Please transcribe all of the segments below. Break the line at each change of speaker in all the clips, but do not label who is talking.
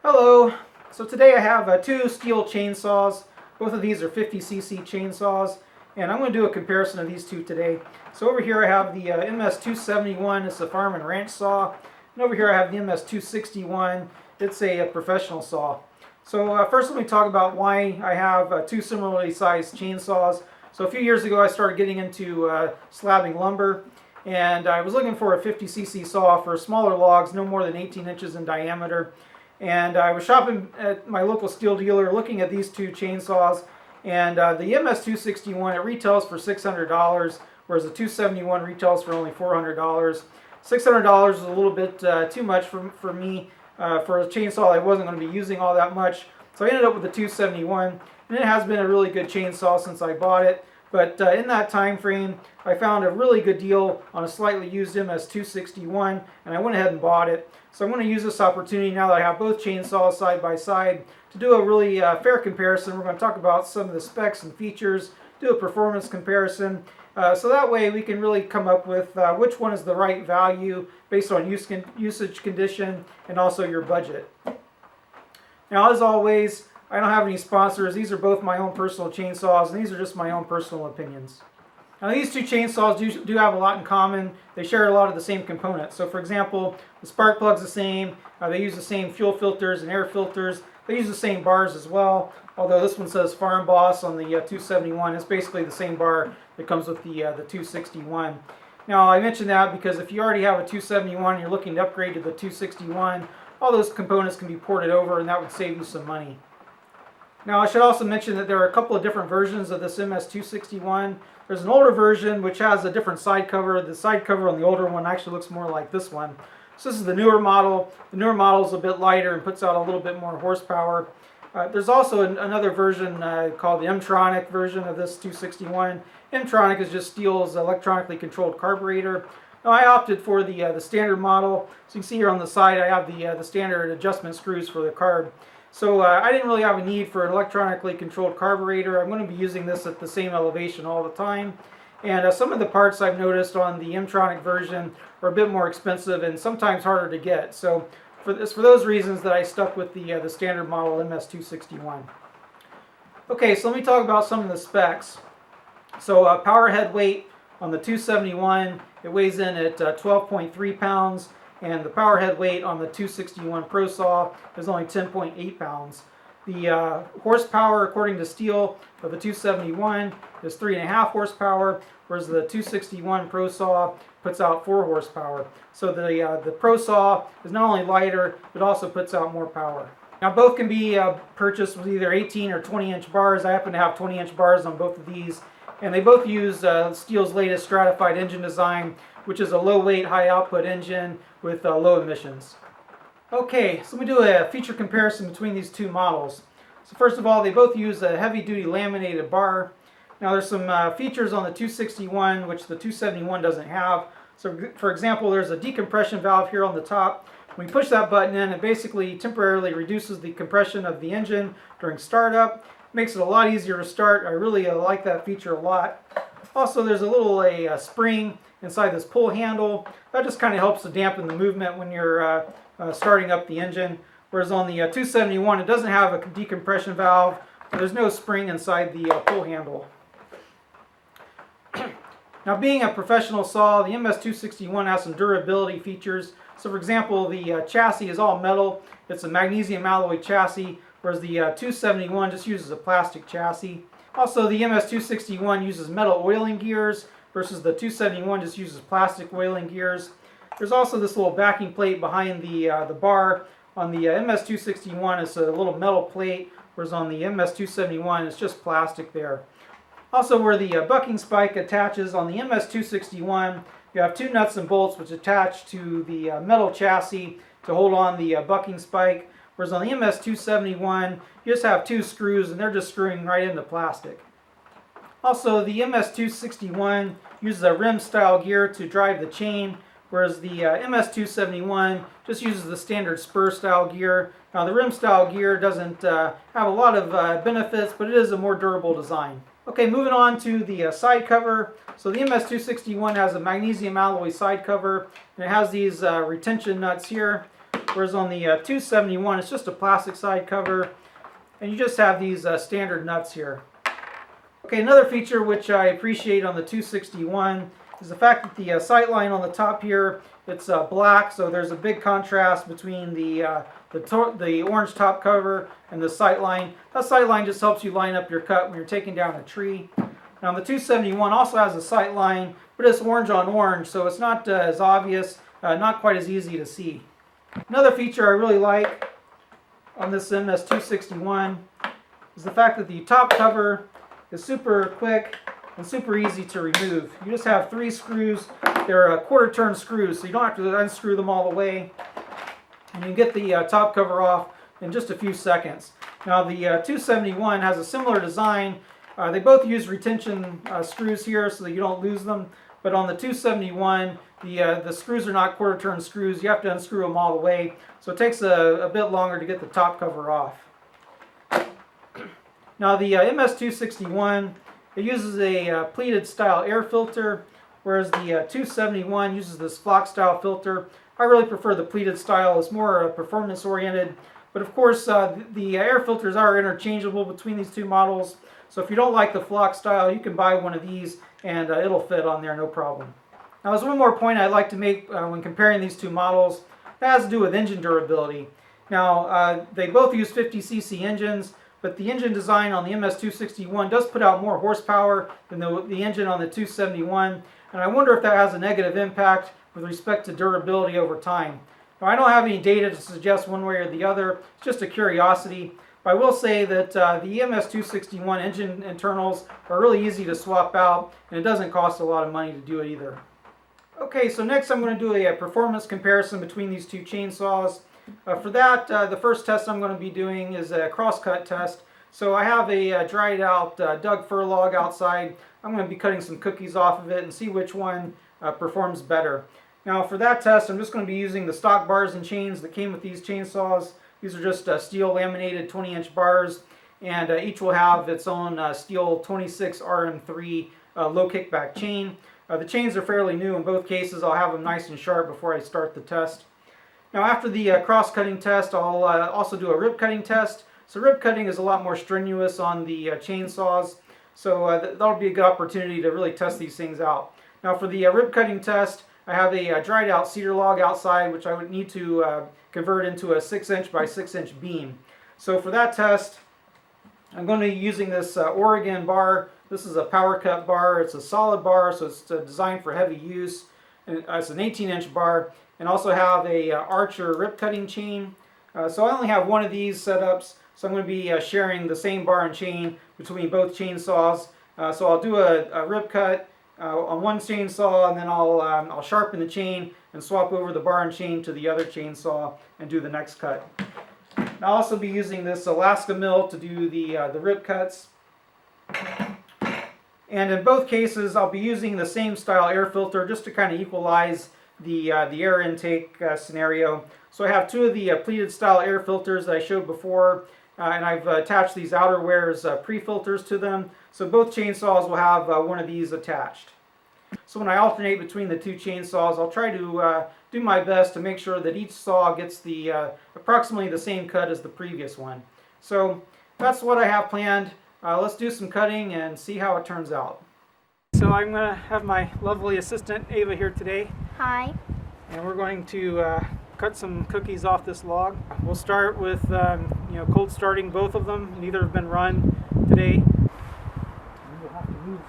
Hello! So today I have two Stihl chainsaws. Both of these are 50cc chainsaws, and I'm going to do a comparison of these two today. So over here I have the MS271, it's a farm and ranch saw, and over here I have the MS261, it's a professional saw. So first let me talk about why I have two similarly sized chainsaws. So a few years ago I started getting into slabbing lumber, and I was looking for a 50cc saw for smaller logs, no more than 18 inches in diameter. And I was shopping at my local Stihl dealer looking at these two chainsaws, and the MS261, it retails for $600, whereas the 271 retails for only $400. $600 is a little bit too much for me for a chainsaw I wasn't going to be using all that much. So I ended up with the 271, and it has been a really good chainsaw since I bought it. But in that time frame, I found a really good deal on a slightly used MS261, and I went ahead and bought it. So I'm going to use this opportunity now that I have both chainsaws side by side to do a really fair comparison. We're going to talk about some of the specs and features, do a performance comparison, so that way we can really come up with which one is the right value based on usage condition and also your budget. Now, as always, I don't have any sponsors. These are both my own personal chainsaws, and these are just my own personal opinions. Now, these two chainsaws do have a lot in common. They share a lot of the same components. So, for example, the spark plug's the same. They use the same fuel filters and air filters. They use the same bars as well, although this one says Farm Boss on the 271. It's basically the same bar that comes with the 261. Now, I mentioned that because if you already have a 271 and you're looking to upgrade to the 261, all those components can be ported over, and that would save you some money. Now, I should also mention that there are a couple of different versions of this MS261. There's an older version which has a different side cover. The side cover on the older one actually looks more like this one. So this is the newer model. The newer model is a bit lighter and puts out a little bit more horsepower. There's also another version called the M-tronic version of this 261. M-tronic is just Stihl's electronically controlled carburetor. Now, I opted for the standard model. So you can see here on the side I have the standard adjustment screws for the carb. So I didn't really have a need for an electronically controlled carburetor. I'm going to be using this at the same elevation all the time. And some of the parts I've noticed on the M-tronic version are a bit more expensive and sometimes harder to get. So for those reasons that I stuck with the standard model MS261. Okay, so let me talk about some of the specs. So power head weight on the 271, it weighs in at 12.3 pounds. And the power head weight on the 261 Pro saw is only 10.8 pounds. The horsepower, according to Stihl, of the 271 is 3.5 horsepower, whereas the 261 Pro saw puts out 4 horsepower. So the Pro saw is not only lighter, but also puts out more power. Now, both can be purchased with either 18 or 20-inch bars. I happen to have 20-inch bars on both of these, and they both use Stihl's latest stratified engine design, which is a low-weight, high-output engine with low emissions. Okay, so we do a feature comparison between these two models. So first of all, they both use a heavy-duty laminated bar. Now, there's some features on the 261 which the 271 doesn't have. So for example, there's a decompression valve here on the top. When you push that button in, it basically temporarily reduces the compression of the engine during startup. Makes it a lot easier to start. I really like that feature a lot. Also, there's a little spring inside this pull handle. That just kind of helps to dampen the movement when you're starting up the engine. Whereas on the 271, it doesn't have a decompression valve. There's no spring inside the pull handle. Now, being a professional saw, the MS261 has some durability features. So for example, the chassis is all metal. It's a magnesium alloy chassis, whereas the 271 just uses a plastic chassis. Also, the MS261 uses metal oiling gears, versus the 271 just uses plastic oiling gears. There's also this little backing plate behind the bar. On the MS261, it's a little metal plate, whereas on the MS271, it's just plastic there. Also, where the bucking spike attaches on the MS261, you have two nuts and bolts which attach to the metal chassis to hold on the bucking spike, whereas on the MS271, you just have two screws and they're just screwing right into plastic. Also, the MS261 uses a rim-style gear to drive the chain, whereas the MS271 just uses the standard spur-style gear. Now, the rim-style gear doesn't have a lot of benefits, but it is a more durable design. Okay, moving on to the side cover. So the MS261 has a magnesium alloy side cover, and it has these retention nuts here, whereas on the 271 it's just a plastic side cover, and you just have these standard nuts here. Okay, another feature which I appreciate on the 261 is the fact that the sight line on the top here, it's black, so there's a big contrast between the orange top cover and the sight line. That sight line just helps you line up your cut when you're taking down a tree. Now the 271 also has a sight line, but it's orange on orange, so it's not as obvious, not quite as easy to see. Another feature I really like on this MS261 is the fact that the top cover is super quick and super easy to remove. You just have 3 screws. They're quarter turn screws, so you don't have to unscrew them all the way. And you can get the top cover off in just a few seconds. Now the 271 has a similar design. They both use retention screws here so that you don't lose them. But on the 271, the screws are not quarter turn screws. You have to unscrew them all the way. So it takes a bit longer to get the top cover off. Now the MS261, it uses a pleated style air filter, whereas the 271 uses this flock style filter. I really prefer the pleated style. It's more performance oriented, but of course the air filters are interchangeable between these two models. So if you don't like the flock style, you can buy one of these and it'll fit on there no problem. Now there's one more point I'd like to make when comparing these two models. That has to do with engine durability. Now they both use 50cc engines, but the engine design on the MS261 does put out more horsepower than the engine on the 271, and I wonder if that has a negative impact with respect to durability over time. Now, I don't have any data to suggest one way or the other. It's just a curiosity. But I will say that the MS261 engine internals are really easy to swap out, and it doesn't cost a lot of money to do it either. Okay, so next I'm going to do a performance comparison between these two chainsaws. For that, the first test I'm going to be doing is a cross-cut test. So I have a dried out Doug fir log outside. I'm going to be cutting some cookies off of it and see which one performs better. Now for that test, I'm just going to be using the stock bars and chains that came with these chainsaws. These are just Stihl laminated 20-inch bars, and each will have its own Stihl 26 RM3 low kickback chain. The chains are fairly new in both cases. I'll have them nice and sharp before I start the test. Now after the cross-cutting test, I'll also do a rip cutting test. So rip cutting is a lot more strenuous on the chainsaws, so that'll be a good opportunity to really test these things out. Now for the rip cutting test, I have a dried out cedar log outside, which I would need to convert into a 6-inch by 6-inch beam. So for that test, I'm going to be using this Oregon bar. This is a power cut bar. It's a solid bar, so it's designed for heavy use. And it's an 18-inch bar, and also have a Archer rip cutting chain. So I only have one of these setups, so I'm going to be sharing the same bar and chain between both chainsaws. So I'll do a rip cut on one chainsaw, and then I'll sharpen the chain and swap over the bar and chain to the other chainsaw and do the next cut. I'll also be using this Alaska mill to do the rip cuts. And in both cases, I'll be using the same style air filter just to kind of equalize the air intake scenario. So I have 2 of the pleated style air filters that I showed before, and I've attached these Outerwears pre-filters to them. So both chainsaws will have one of these attached. So when I alternate between the 2 chainsaws, I'll try to do my best to make sure that each saw gets the approximately the same cut as the previous one. So that's what I have planned. Let's do some cutting and see how it turns out. So I'm going to have my lovely assistant Ava here today.
Hi.
And we're going to cut some cookies off this log. We'll start with cold starting both of them. Neither have been run today. You'll have to move.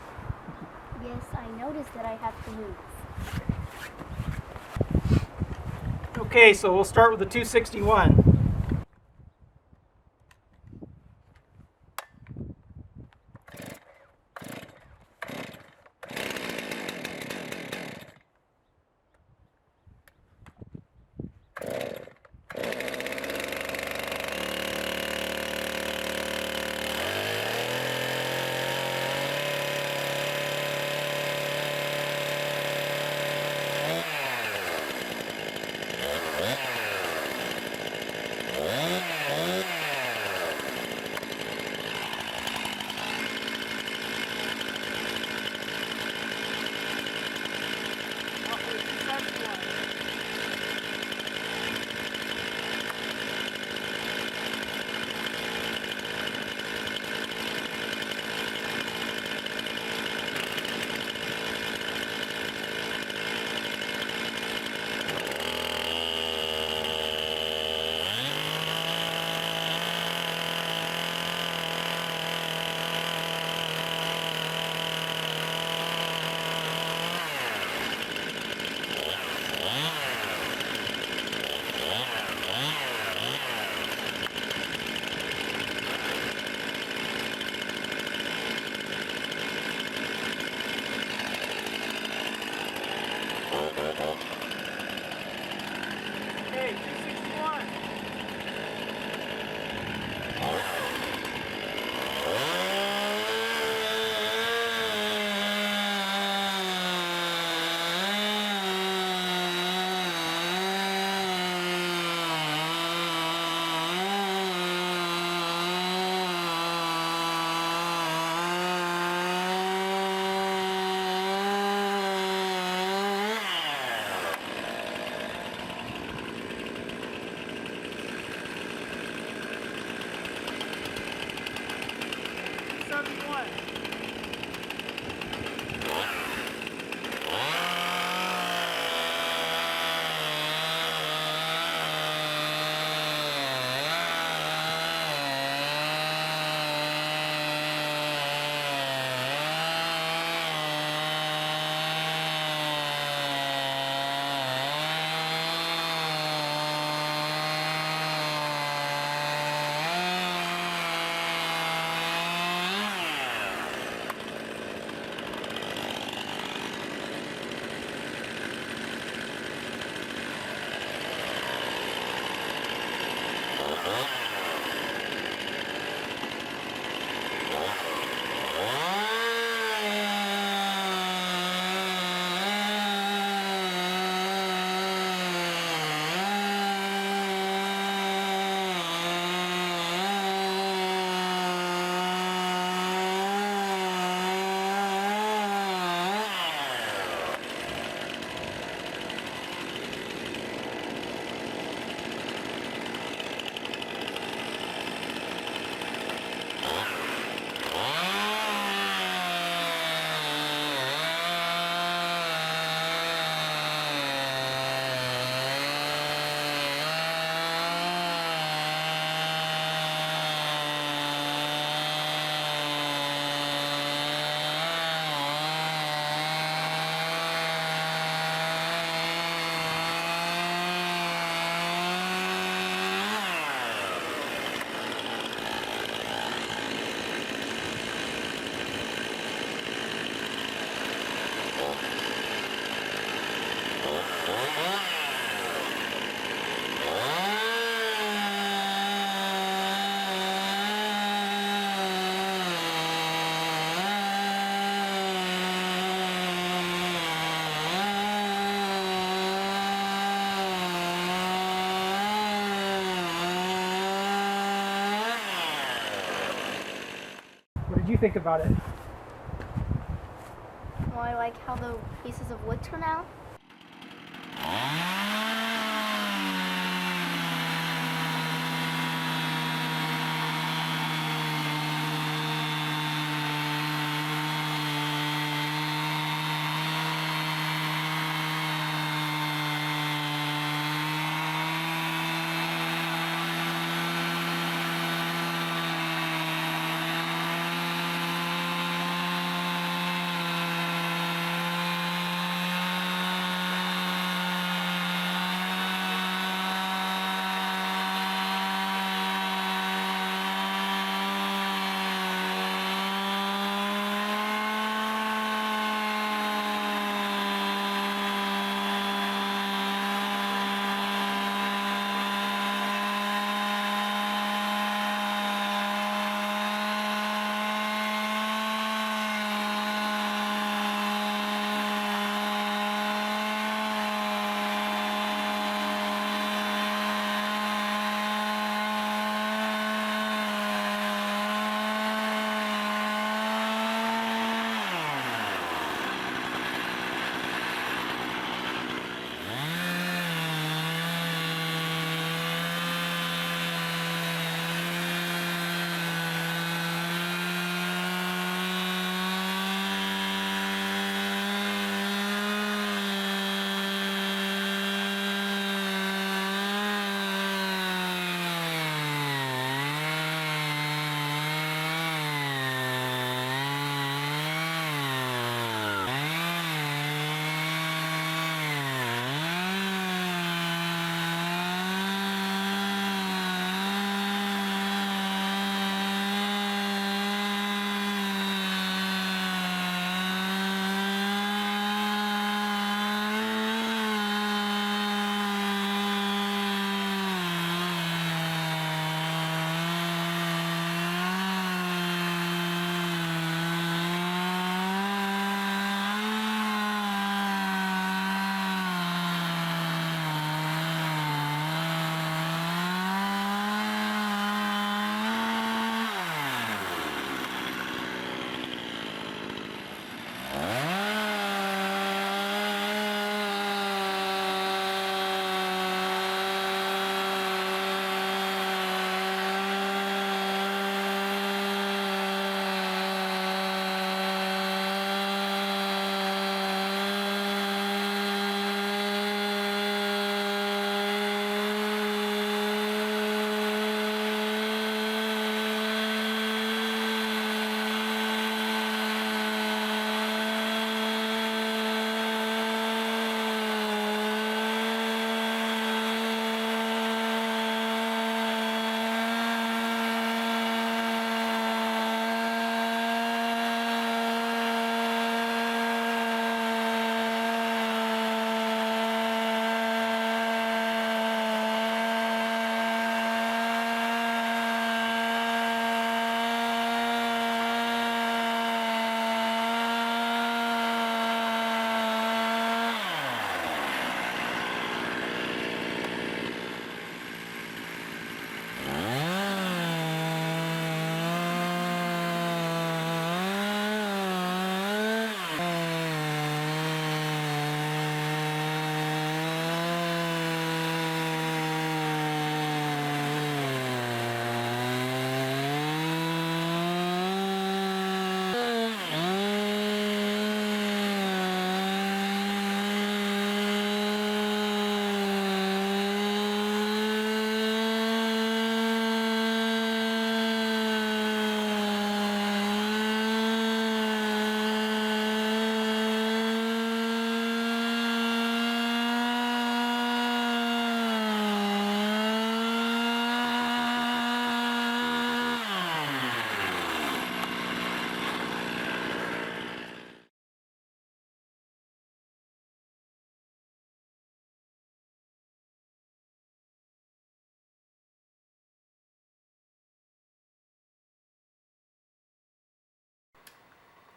Yes, I noticed that I have to move.
Okay, so we'll start with the 261. did you think about it?
Well, I like how the pieces of wood turn out.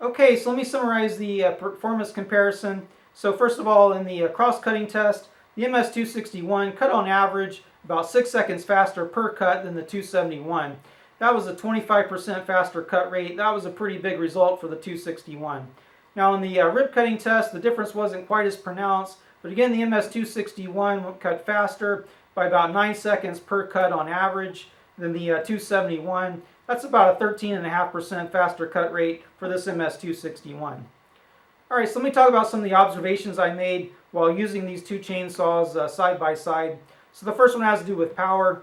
Okay, so let me summarize the performance comparison. So first of all, in the cross-cutting test, the MS261 cut on average about 6 seconds faster per cut than the 271. that was a 25% faster cut rate. That was a pretty big result for the 261. Now in the rib cutting test, the difference wasn't quite as pronounced, but again the MS261 cut faster by about 9 seconds per cut on average than the 271. That's about a 13.5% faster cut rate for this MS261. Alright, so let me talk about some of the observations I made while using these two chainsaws side by side. So the first one has to do with power.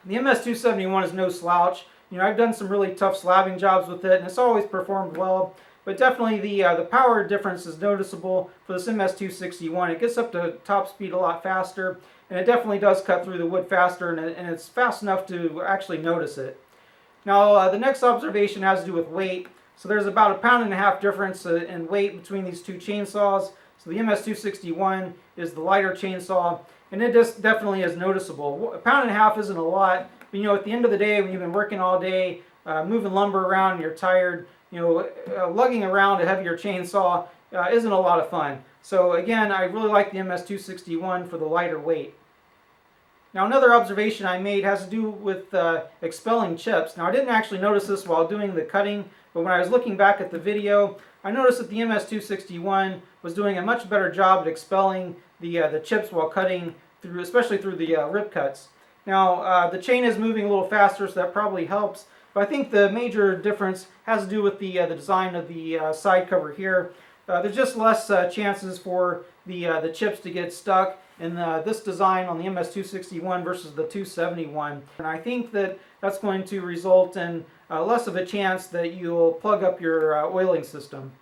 The MS271 is no slouch. You know, I've done some really tough slabbing jobs with it, and it's always performed well. But definitely the power difference is noticeable for this MS261. It gets up to top speed a lot faster, and it definitely does cut through the wood faster, and it's fast enough to actually notice it. Now, the next observation has to do with weight. So there's about 1.5 pounds difference in weight between these two chainsaws. So the MS261 is the lighter chainsaw, and it just definitely is noticeable. 1.5 pounds isn't a lot, but you know, at the end of the day, when you've been working all day, moving lumber around, and you're tired, you know, lugging around a heavier chainsaw isn't a lot of fun. So again, I really like the MS261 for the lighter weight. Now another observation I made has to do with expelling chips. Now I didn't actually notice this while doing the cutting, but when I was looking back at the video, I noticed that the MS261 was doing a much better job at expelling the chips while cutting through, especially through the rib cuts. Now the chain is moving a little faster, so that probably helps. But I think the major difference has to do with the design of the side cover here. There's just less chances for the chips to get stuck in this design on the MS261 versus the 271. And I think that that's going to result in less of a chance that you'll plug up your oiling system.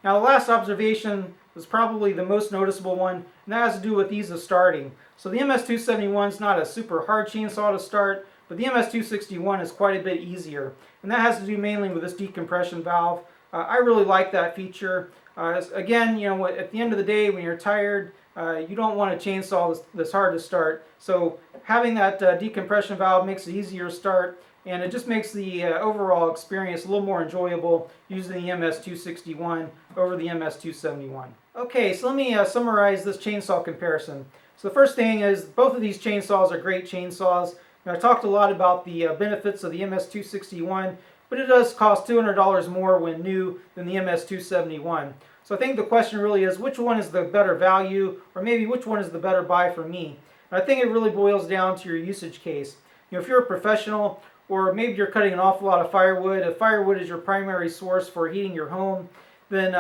Now the last observation was probably the most noticeable one, and that has to do with ease of starting. So the MS271 is not a super hard chainsaw to start, but the MS261 is quite a bit easier. And that has to do mainly with this decompression valve. I really like that feature. Again, you know, at the end of the day, when you're tired, you don't want a chainsaw that's hard to start. So having that decompression valve makes it easier to start, and it just makes the overall experience a little more enjoyable using the MS261 over the MS271. Okay, so let me summarize this chainsaw comparison. So the first thing is both of these chainsaws are great chainsaws. Now, I talked a lot about the benefits of the MS261, but it does cost $200 more when new than the MS271. So I think the question really is, which one is the better value, or maybe which one is the better buy for me? And I think it really boils down to your usage case. You know, if you're a professional, or maybe you're cutting an awful lot of firewood, if firewood is your primary source for heating your home, then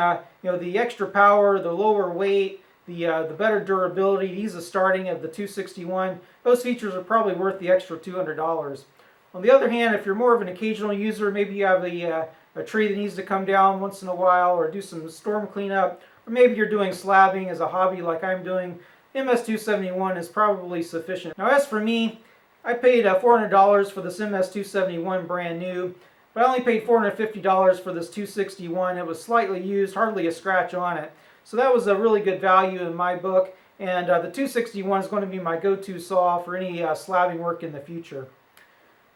you know, the extra power, the lower weight, the better durability, the ease of starting of the 261, those features are probably worth the extra $200. On the other hand, if you're more of an occasional user, maybe you have a tree that needs to come down once in a while, or do some storm cleanup, or maybe you're doing slabbing as a hobby like I'm doing, MS271 is probably sufficient. Now as for me, I paid $400 for this MS271 brand new, but I only paid $450 for this 261. It was slightly used, hardly a scratch on it. So that was a really good value in my book, and the 261 is going to be my go-to saw for any slabbing work in the future.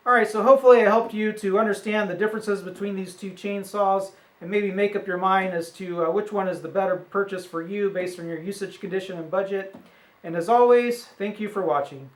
Alright, so hopefully I helped you to understand the differences between these two chainsaws and maybe make up your mind as to which one is the better purchase for you based on your usage condition and budget. And as always, thank you for watching.